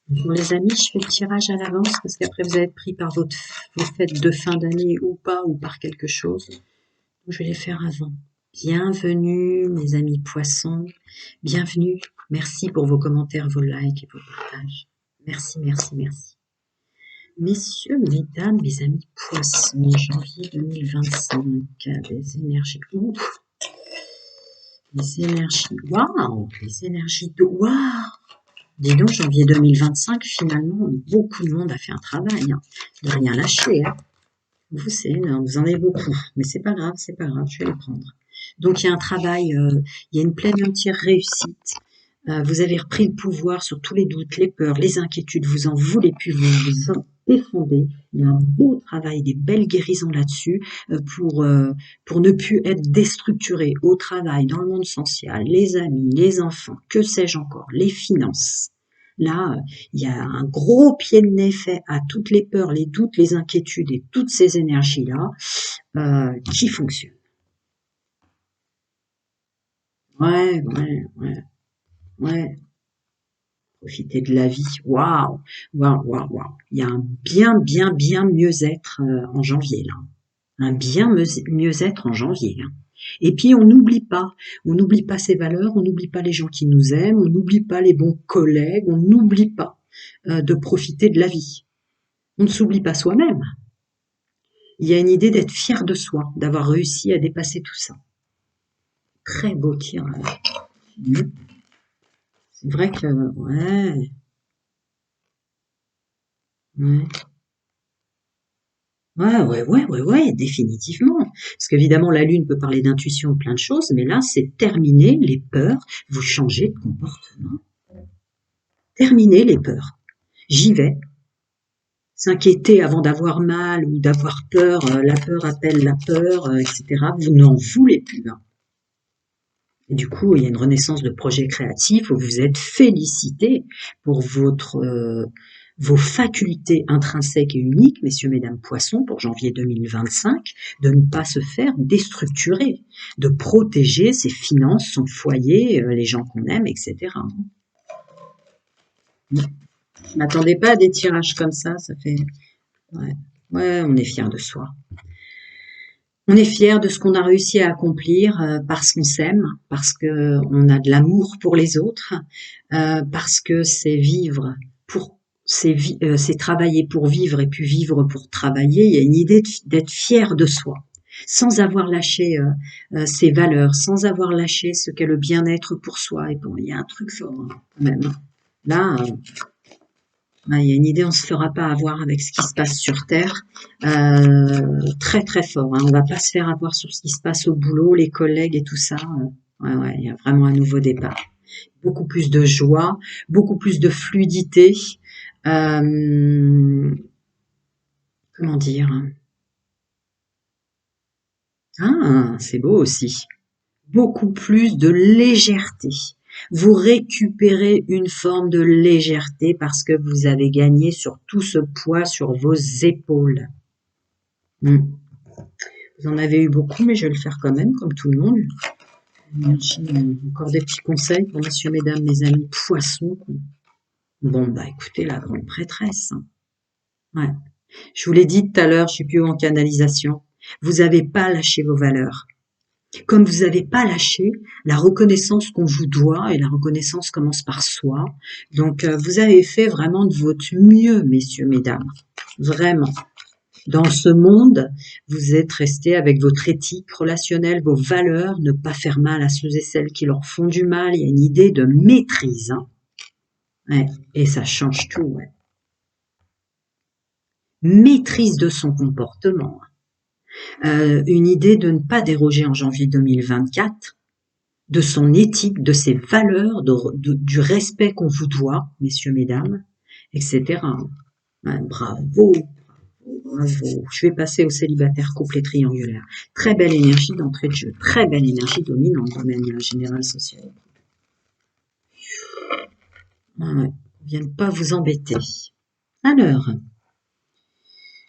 Pour les amis, je fais le tirage à l'avance parce qu'après vous allez être pris par vos fêtes de fin d'année ou pas, ou par quelque chose. Donc, je vais les faire avant. Bienvenue, mes amis poissons. Bienvenue. Merci pour vos commentaires, vos likes et vos partages. Merci, merci, merci. Messieurs, mesdames, mes amis poissons, janvier 2025, des énergies. Ouf, les énergies. Waouh, les énergies de. Waouh! Dis donc, janvier 2025, finalement, beaucoup de monde a fait un travail, hein, de rien lâcher. Hein. Vous, c'est énorme, vous en avez beaucoup, mais c'est pas grave, je vais les prendre. Donc, il y a un travail, il y a une pleine et entière réussite. Vous avez repris le pouvoir sur tous les doutes, les peurs, les inquiétudes, vous en voulez plus, vous vous en défendez. Il y a un beau travail, des belles guérisons là-dessus pour ne plus être déstructuré au travail, dans le monde social, les amis, les enfants, que sais-je encore, les finances. Là, il y a un gros pied de nez fait à toutes les peurs, les doutes, les inquiétudes et toutes ces énergies-là qui fonctionnent. Ouais, ouais, ouais, ouais. Profiter de la vie. Waouh, waouh, waouh, waouh. Il y a un bien mieux-être en janvier, là. Un bien mieux-être en janvier. Hein. Et puis, on n'oublie pas ses valeurs, on n'oublie pas les gens qui nous aiment, on n'oublie pas les bons collègues, on n'oublie pas de profiter de la vie. On ne s'oublie pas soi-même. Il y a une idée d'être fier de soi, d'avoir réussi à dépasser tout ça. Très beau tirage. C'est vrai que, ouais, ouais. Ouais, définitivement. Parce qu'évidemment, la Lune peut parler d'intuition, plein de choses, mais là, c'est terminé les peurs, vous changez de comportement. Terminez les peurs. J'y vais. S'inquiéter avant d'avoir mal ou d'avoir peur, la peur appelle la peur, etc. Vous n'en voulez plus. Hein. Et du coup, il y a une renaissance de projets créatifs où vous êtes félicité pour vos facultés intrinsèques et uniques, messieurs, mesdames, poissons, pour janvier 2025, de ne pas se faire déstructurer, de protéger ses finances, son foyer, les gens qu'on aime, etc. Je m'attendais pas à des tirages comme ça fait... Ouais, on est fiers de soi. On est fiers de ce qu'on a réussi à accomplir parce qu'on s'aime, parce qu'on a de l'amour pour les autres, parce que c'est vivre pour, c'est travailler pour vivre et puis vivre pour travailler. Il y a une idée d'être fier de soi, sans avoir lâché ses valeurs, sans avoir lâché ce qu'est le bien-être pour soi. Et bon, il y a un truc fort hein, quand même. Là, il y a une idée, on se fera pas avoir avec ce qui se passe sur Terre. Très fort. Hein. On va pas se faire avoir sur ce qui se passe au boulot, les collègues et tout ça. Il y a vraiment un nouveau départ. Beaucoup plus de joie, beaucoup plus de fluidité. Comment dire? Ah, c'est beau aussi. Beaucoup plus de légèreté. Vous récupérez une forme de légèreté parce que vous avez gagné sur tout ce poids sur vos épaules. Vous en avez eu beaucoup, mais je vais le faire quand même, comme tout le monde. Encore des petits conseils pour messieurs, mesdames, mes amis poissons. Bon, bah écoutez, la grande prêtresse. Ouais. Je vous l'ai dit tout à l'heure, je suis plus en canalisation. Vous n'avez pas lâché vos valeurs. Comme vous n'avez pas lâché la reconnaissance qu'on vous doit, et la reconnaissance commence par soi. Donc, vous avez fait vraiment de votre mieux, messieurs, mesdames. Vraiment. Dans ce monde, vous êtes resté avec votre éthique relationnelle, vos valeurs, ne pas faire mal à ceux et celles qui leur font du mal. Il y a une idée de maîtrise. Hein. Ouais. Et ça change tout. Ouais. Maîtrise de son comportement. Une idée de ne pas déroger en janvier 2024 de son éthique, de ses valeurs, du respect qu'on vous doit, messieurs, mesdames, etc. Ouais, bravo. Bravo. Je vais passer au célibataire couple et triangulaire. Très belle énergie d'entrée de jeu. Très belle énergie dominante dans le domaine général social. Ouais, bien ne pas vous embêter. Alors,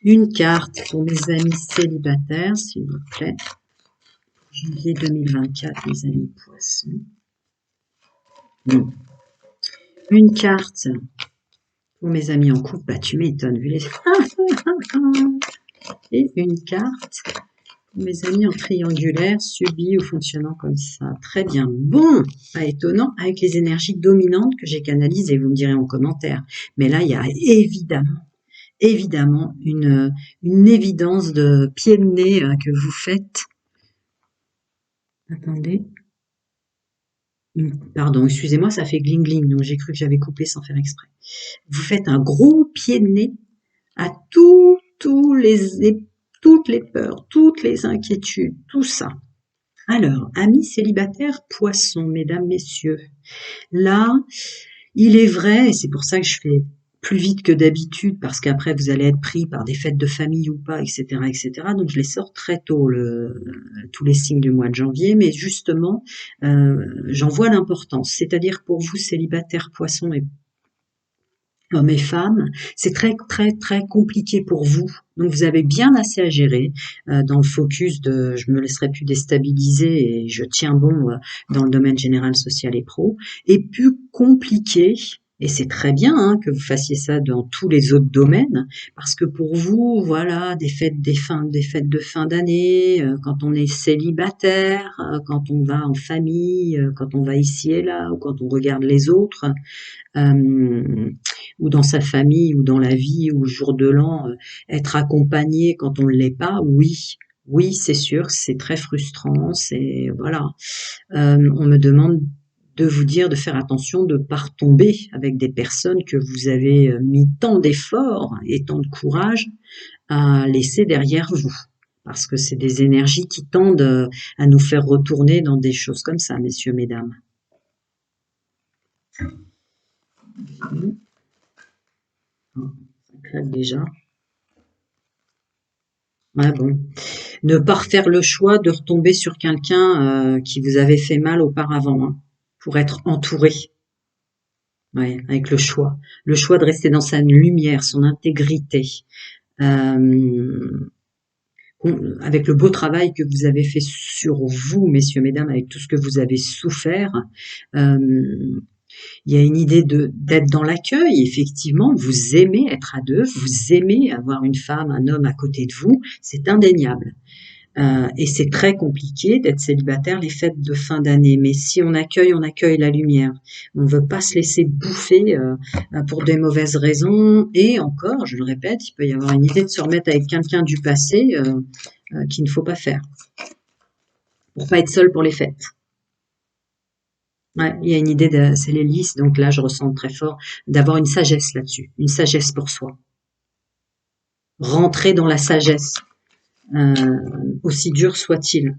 une carte pour mes amis célibataires, s'il vous plaît. Janvier 2024, mes amis poissons. Une carte Pour mes amis en couple, bah tu m'étonnes, vu les... Et une carte. Pour mes amis en triangulaire, subi ou fonctionnant comme ça. Très bien. Bon, pas étonnant, avec les énergies dominantes que j'ai canalisées, vous me direz en commentaire. Mais là, il y a évidemment une évidence de pied de nez que vous faites. Attendez. Pardon, excusez-moi, ça fait gling gling, donc j'ai cru que j'avais coupé sans faire exprès. Vous faites un gros pied de nez à toutes les peurs, toutes les inquiétudes, tout ça. Alors, amis célibataires poissons, mesdames, messieurs, là, il est vrai, et c'est pour ça que je fais plus vite que d'habitude, parce qu'après vous allez être pris par des fêtes de famille ou pas, etc., etc. Donc je les sors très tôt, tous les signes du mois de janvier, mais justement, j'en vois l'importance. C'est-à-dire pour vous célibataires poissons et hommes et femmes, c'est très très très compliqué pour vous. Donc vous avez bien assez à gérer dans le focus de je me laisserai plus déstabiliser et je tiens bon dans le domaine général, social et pro. Et plus compliqué, et c'est très bien hein, que vous fassiez ça dans tous les autres domaines, parce que pour vous, voilà, des fêtes de fin d'année, quand on est célibataire, quand on va en famille, quand on va ici et là, ou quand on regarde les autres, ou dans sa famille, ou dans la vie, ou le jour de l'an, être accompagné quand on ne l'est pas, oui. Oui, c'est sûr, c'est très frustrant, c'est voilà. On me demande de vous dire de faire attention de ne pas retomber avec des personnes que vous avez mis tant d'efforts et tant de courage à laisser derrière vous. Parce que c'est des énergies qui tendent à nous faire retourner dans des choses comme ça, messieurs, mesdames. Ça claque déjà. Ouais, bon. Ne pas refaire le choix de retomber sur quelqu'un qui vous avait fait mal auparavant, hein, pour être entouré. Ouais, avec le choix. Le choix de rester dans sa lumière, son intégrité. Euh, avec le beau travail que vous avez fait sur vous, messieurs, mesdames, avec tout ce que vous avez souffert. Il y a une idée d'être dans l'accueil, effectivement, vous aimez être à deux, vous aimez avoir une femme, un homme à côté de vous, c'est indéniable. Et c'est très compliqué d'être célibataire les fêtes de fin d'année. Mais si on accueille la lumière. On ne veut pas se laisser bouffer pour des mauvaises raisons. Et encore, je le répète, il peut y avoir une idée de se remettre avec quelqu'un du passé qu'il ne faut pas faire. Pour pas être seul pour les fêtes. Ouais, il y a une idée c'est l'hélice, donc là je ressens très fort d'avoir une sagesse là-dessus, une sagesse pour soi. Rentrer dans la sagesse, aussi dur soit-il.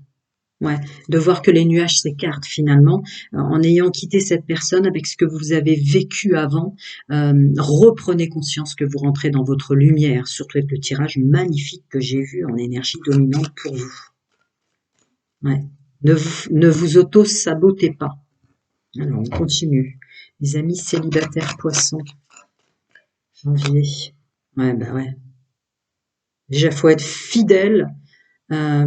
Ouais, de voir que les nuages s'écartent finalement, en ayant quitté cette personne avec ce que vous avez vécu avant, reprenez conscience que vous rentrez dans votre lumière, surtout avec le tirage magnifique que j'ai vu en énergie dominante pour vous. Ouais. Ne vous auto-sabotez pas. Alors, on continue. Les amis célibataires poissons. Janvier. Ouais, bah ouais. Déjà, faut être fidèle. Euh,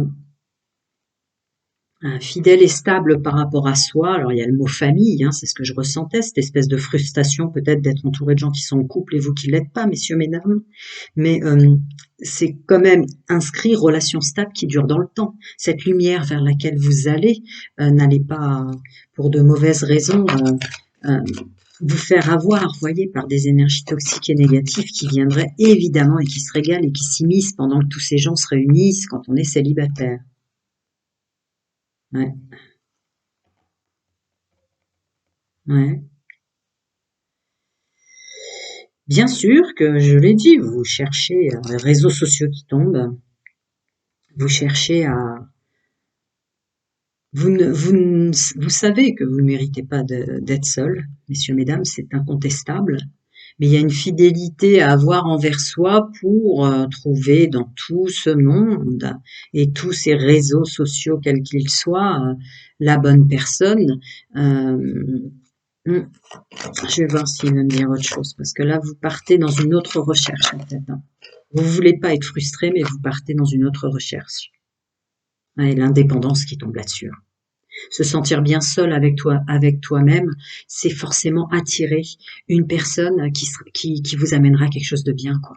fidèle et stable par rapport à soi. Alors il y a le mot famille, hein, c'est ce que je ressentais, cette espèce de frustration peut-être d'être entouré de gens qui sont en couple et vous qui l'êtes pas, messieurs, mesdames. Mais c'est quand même inscrit relation stable qui dure dans le temps. Cette lumière vers laquelle vous allez, n'allez pas pour de mauvaises raisons vous faire avoir, voyez, par des énergies toxiques et négatives qui viendraient évidemment et qui se régalent et qui s'immiscent pendant que tous ces gens se réunissent quand on est célibataire. Ouais. Ouais. Bien sûr que je l'ai dit, vous cherchez les réseaux sociaux qui tombent, vous cherchez à vous savez que vous ne méritez pas d'être seul, messieurs, mesdames, c'est incontestable. Mais il y a une fidélité à avoir envers soi pour trouver dans tout ce monde et tous ces réseaux sociaux, quels qu'ils soient, la bonne personne. Euh, Je vais voir s'il va me dire autre chose, parce que là, vous partez dans une autre recherche, en fait. Hein. Vous voulez pas être frustré, mais vous partez dans une autre recherche. Et l'indépendance qui tombe là-dessus. Se sentir bien seul avec toi, avec toi-même, c'est forcément attirer une personne qui vous amènera quelque chose de bien, quoi.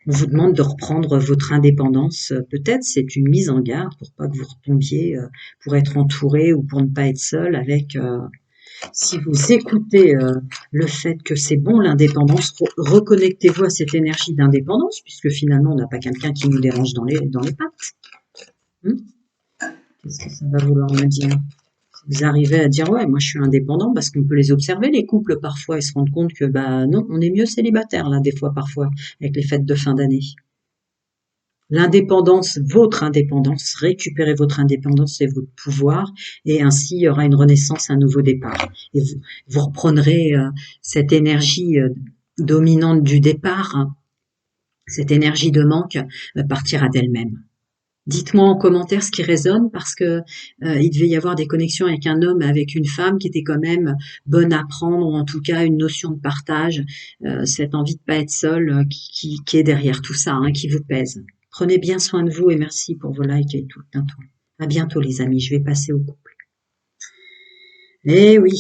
On vous demande de reprendre votre indépendance. Peut-être c'est une mise en garde pour pas que vous retombiez, pour être entouré ou pour ne pas être seul avec. Si vous écoutez le fait que c'est bon l'indépendance, reconnectez-vous à cette énergie d'indépendance, puisque finalement on n'a pas quelqu'un qui nous dérange dans les pattes. Qu'est-ce que ça va vouloir me dire? Vous arrivez à dire ouais, moi je suis indépendant parce qu'on peut les observer les couples parfois et se rendre compte que bah non, on est mieux célibataire là des fois parfois avec les fêtes de fin d'année. L'indépendance, votre indépendance, récupérez votre indépendance et votre pouvoir et ainsi il y aura une renaissance, un nouveau départ. Et vous reprendrez cette énergie dominante du départ, hein, cette énergie de manque partira d'elle-même. Dites-moi en commentaire ce qui résonne parce que il devait y avoir des connexions avec un homme, avec une femme qui était quand même bonne à prendre ou en tout cas une notion de partage, cette envie de pas être seul qui est derrière tout ça, hein, qui vous pèse. Prenez bien soin de vous et merci pour vos likes et tout le temps. À bientôt les amis, je vais passer au couple. Eh oui,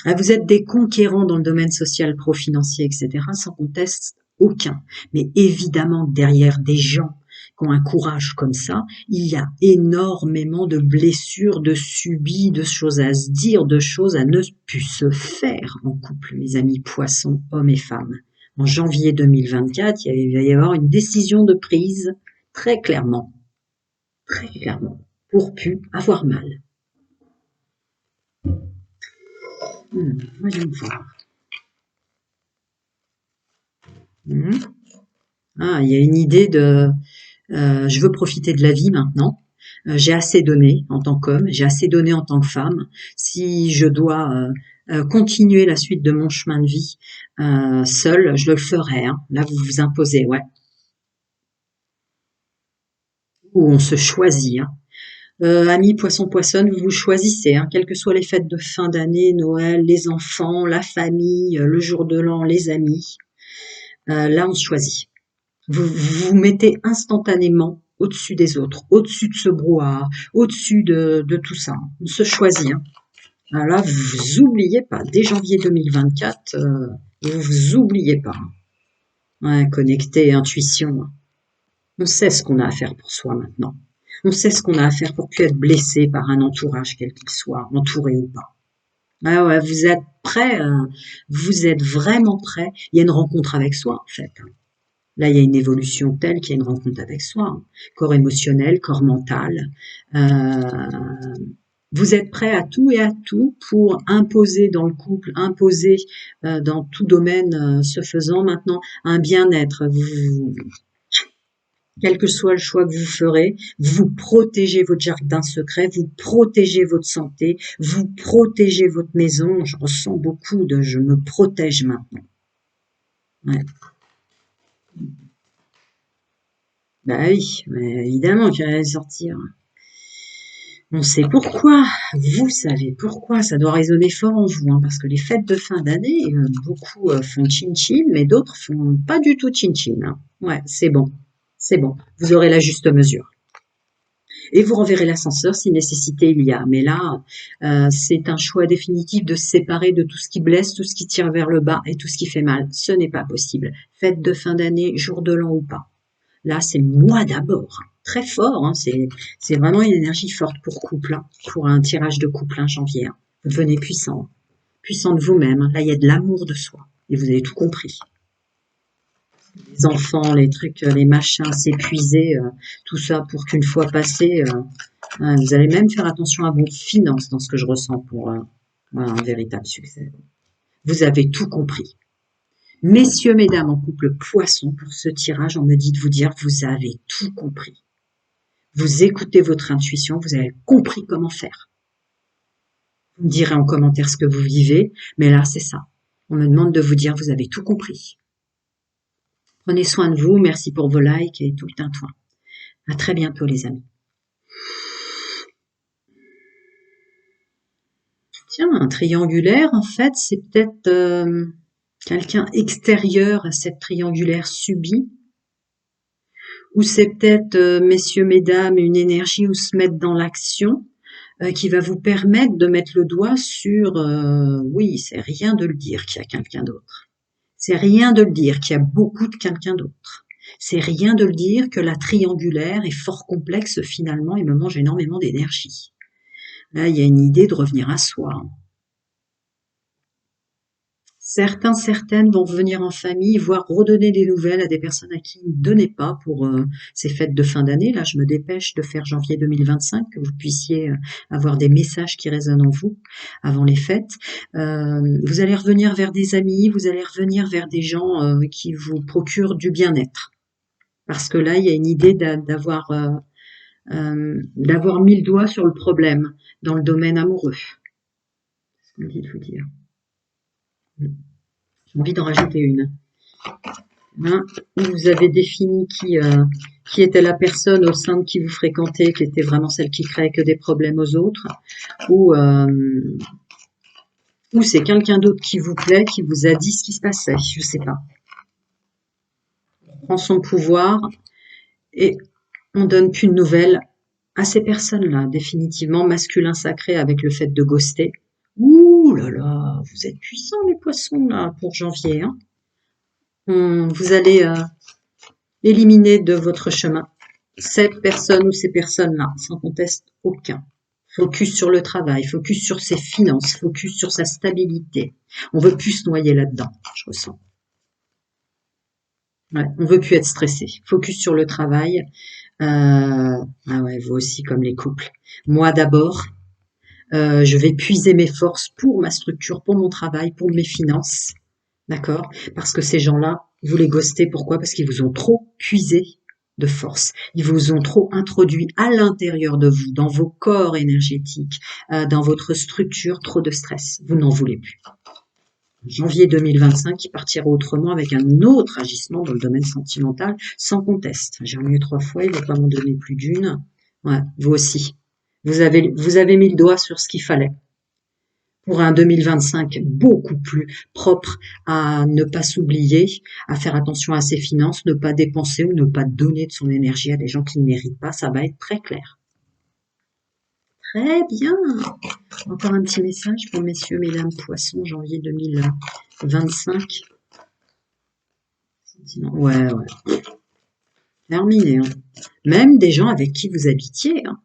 vous êtes des conquérants dans le domaine social, pro-financier, etc. sans conteste aucun. Mais évidemment derrière des gens qui ont un courage comme ça, il y a énormément de blessures, de subis, de choses à se dire, de choses à ne plus se faire en couple, mes amis poissons, hommes et femmes. En janvier 2024, il va y avoir une décision de prise très clairement, pour plus avoir mal. Voyons voir. Ah, il y a une idée de je veux profiter de la vie maintenant. J'ai assez donné en tant qu'homme, j'ai assez donné en tant que femme. Si je dois continuer la suite de mon chemin de vie seule, je le ferai. Hein. Là, vous vous imposez, ouais. Ou on se choisit. Hein. Amis poisson-poissonne, vous vous choisissez, hein, quelles que soient les fêtes de fin d'année, Noël, les enfants, la famille, le jour de l'an, les amis. Là, on se choisit. Vous vous mettez instantanément au-dessus des autres, au-dessus de ce brouhaha, au-dessus de tout ça. On se choisit. Hein. Alors là, vous oubliez pas. Dès janvier 2024, vous oubliez pas. Ouais, connecté, intuition. On sait ce qu'on a à faire pour soi maintenant. On sait ce qu'on a à faire pour plus être blessé par un entourage, quel qu'il soit, entouré ou pas. Ah ouais, vous êtes prêts, vous êtes vraiment prêts. Il y a une rencontre avec soi, en fait. Là, il y a une évolution telle qu'il y a une rencontre avec soi, hein. Corps émotionnel, corps mental. Vous êtes prêt à tout et à tout pour imposer dans le couple, imposer dans tout domaine, ce faisant maintenant, un bien-être. Quel que soit le choix que vous ferez, vous protégez votre jardin secret, vous protégez votre santé, vous protégez votre maison. Je ressens beaucoup de « je me protège maintenant ». Ouais. Bah oui, mais évidemment qu'il allait sortir. On sait pourquoi, vous savez pourquoi, ça doit résonner fort en vous, hein, parce que les fêtes de fin d'année, beaucoup font chin-chin, mais d'autres font pas du tout chin-chin. Hein. Ouais, c'est bon, vous aurez la juste mesure. Et vous renverrez l'ascenseur si nécessité il y a. Mais là, c'est un choix définitif de se séparer de tout ce qui blesse, tout ce qui tire vers le bas et tout ce qui fait mal. Ce n'est pas possible. Fête de fin d'année, jour de l'an ou pas. Là, c'est moi d'abord. Très fort, hein. C'est vraiment une énergie forte pour couple, hein, pour un tirage de couple, hein, janvier. Hein. Vous devenez puissant, puissant de vous-même. Hein. Là, il y a de l'amour de soi. Et vous avez tout compris. Les enfants, les trucs, les machins, s'épuiser, tout ça pour qu'une fois passé, vous allez même faire attention à vos finances dans ce que je ressens pour un véritable succès. Vous avez tout compris. Messieurs, mesdames, en couple poisson, pour ce tirage, on me dit de vous dire, vous avez tout compris. Vous écoutez votre intuition, vous avez compris comment faire. Vous me direz en commentaire ce que vous vivez, mais là, c'est ça. On me demande de vous dire, vous avez tout compris. Prenez soin de vous, merci pour vos likes et tout le tintouin. À très bientôt, les amis. Tiens, un triangulaire, en fait, c'est peut-être quelqu'un extérieur à cette triangulaire subie. Ou c'est peut-être, messieurs, mesdames, une énergie où se mettre dans l'action. qui va vous permettre de mettre le doigt sur, oui, c'est rien de le dire qu'il y a quelqu'un d'autre. C'est rien de le dire qu'il y a beaucoup de quelqu'un d'autre. C'est rien de le dire que la triangulaire est fort complexe finalement et me mange énormément d'énergie. Là, il y a une idée de revenir à soi, hein. Certaines vont revenir en famille, voire redonner des nouvelles à des personnes à qui ils ne donnaient pas pour ces fêtes de fin d'année. Là, je me dépêche de faire janvier 2025, que vous puissiez avoir des messages qui résonnent en vous avant les fêtes. Vous allez revenir vers des amis, vous allez revenir vers des gens qui vous procurent du bien-être. Parce que là, il y a une idée d'avoir mis le doigt sur le problème dans le domaine amoureux. C'est ce qu'on me dit de vous dire. J'ai envie d'en rajouter une. Hein, vous avez défini qui était la personne au sein de qui vous fréquentez, qui était vraiment celle qui créait que des problèmes aux autres, ou c'est quelqu'un d'autre qui vous plaît, qui vous a dit ce qui se passait, je sais pas. On prend son pouvoir et on donne plus de nouvelles à ces personnes-là, définitivement masculin sacré avec le fait de ghoster. Ouh là là, vous êtes puissants les poissons là pour janvier, hein. Vous allez éliminer de votre chemin cette personne ou ces personnes-là, sans conteste aucun. Focus sur le travail, focus sur ses finances, focus sur sa stabilité. On veut plus se noyer là-dedans, je ressens. Ouais, on veut plus être stressé. Focus sur le travail. Ah ouais, vous aussi comme les couples. Moi d'abord, je vais puiser mes forces pour ma structure, pour mon travail, pour mes finances. D'accord? Parce que ces gens-là, vous les ghostez. Pourquoi? Parce qu'ils vous ont trop puisé de force. Ils vous ont trop introduit à l'intérieur de vous, dans vos corps énergétiques, dans votre structure, trop de stress. Vous n'en voulez plus. Janvier 2025, il partira autrement avec un autre agissement dans le domaine sentimental, sans conteste. J'ai remis 3 fois, il ne va pas m'en donner plus d'une. Ouais, vous aussi. Vous avez mis le doigt sur ce qu'il fallait pour un 2025 beaucoup plus propre, à ne pas s'oublier, à faire attention à ses finances, ne pas dépenser ou ne pas donner de son énergie à des gens qui ne méritent pas. Ça va être très clair. Très bien. Encore un petit message pour messieurs, mesdames, poissons, janvier 2025. Ouais. Terminé, hein. Même des gens avec qui vous habitiez, hein.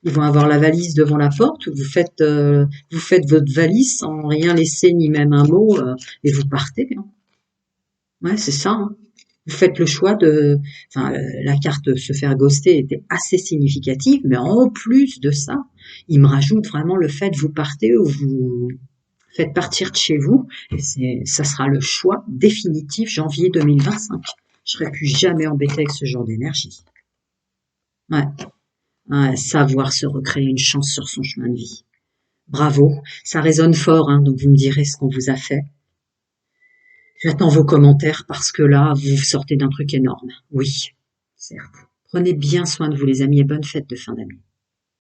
Ils vont avoir la valise devant la porte, vous faites votre valise sans rien laisser, ni même un mot, et vous partez, hein. Ouais, c'est ça, hein. Vous faites le choix la carte se faire ghoster était assez significative, mais en plus de ça, il me rajoute vraiment le fait vous partez ou vous faites partir de chez vous, et ça sera le choix définitif janvier 2025. Je serai plus jamais embêtée avec ce genre d'énergie. Ouais. Savoir se recréer une chance sur son chemin de vie. Bravo, ça résonne fort, hein, donc vous me direz ce qu'on vous a fait. J'attends vos commentaires parce que là, vous sortez d'un truc énorme. Oui, certes. Prenez bien soin de vous les amis et bonne fête de fin d'année.